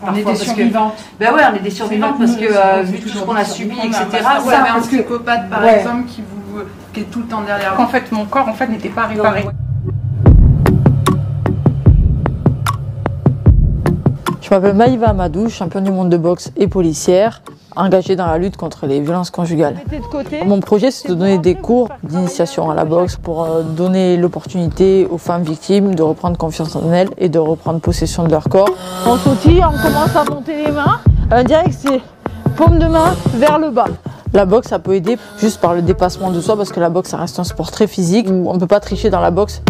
On est des survivantes. Ben ouais, on est des survivantes parce que vu tout ce qu'on a subi, etc. Vous avez un psychopathe par exemple qui est tout le temps derrière. En fait, mon corps n'était pas réparé. Je m'appelle Maïva Amadou, championne du monde de boxe et policière, engagée dans la lutte contre les violences conjugales. Mon projet, c'est de donner des cours d'initiation à la boxe pour donner l'opportunité aux femmes victimes de reprendre confiance en elles et de reprendre possession de leur corps. On sautille, on commence à monter les mains. Direct, c'est paume de main vers le bas. La boxe, ça peut aider juste par le dépassement de soi parce que la boxe, ça reste un sport très physique où on ne peut pas tricher dans la boxe.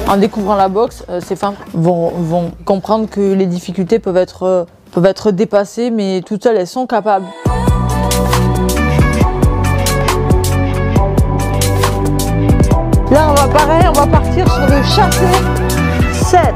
En découvrant la boxe, ces femmes vont comprendre que les difficultés peuvent être dépassées, mais toutes seules, elles sont capables. Là, on va partir sur le chapeau 7.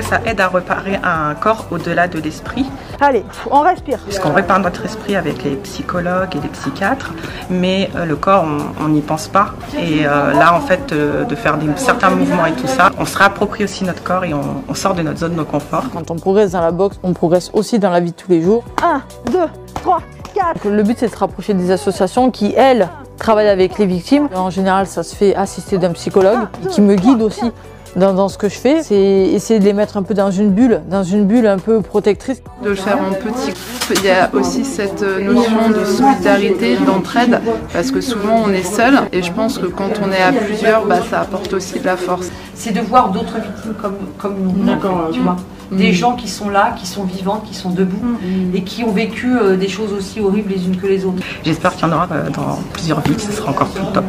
Ça aide à réparer un corps au-delà de l'esprit. Allez, on respire. Parce qu'on répare notre esprit avec les psychologues et les psychiatres, mais le corps, on n'y pense pas. Et là, en fait, de faire certains mouvements et tout ça, on se réapproprie aussi notre corps et on sort de notre zone de confort. Quand on progresse dans la boxe, on progresse aussi dans la vie de tous les jours. 1, 2, 3, 4. Le but, c'est de se rapprocher des associations qui, elles, travaillent avec les victimes. En général, ça se fait assister d'un psychologue qui me guide aussi. Dans ce que je fais, c'est essayer de les mettre un peu dans une bulle un peu protectrice. De le faire en petit groupe, il y a aussi cette notion de solidarité, d'entraide, parce que souvent on est seul, et je pense que quand on est à plusieurs, ça apporte aussi de la force. C'est de voir d'autres victimes comme nous, tu vois. Des gens qui sont là, qui sont vivantes, qui sont debout et qui ont vécu des choses aussi horribles les unes que les autres. J'espère qu'il y en aura dans plusieurs vies, que ce sera encore plus top.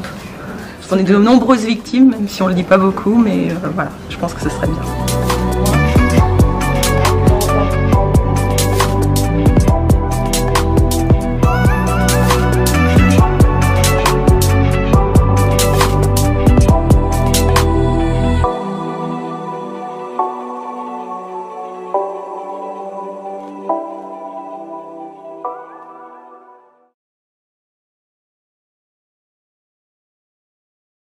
On est de nombreuses victimes, même si on ne le dit pas beaucoup, mais voilà, je pense que ce serait bien.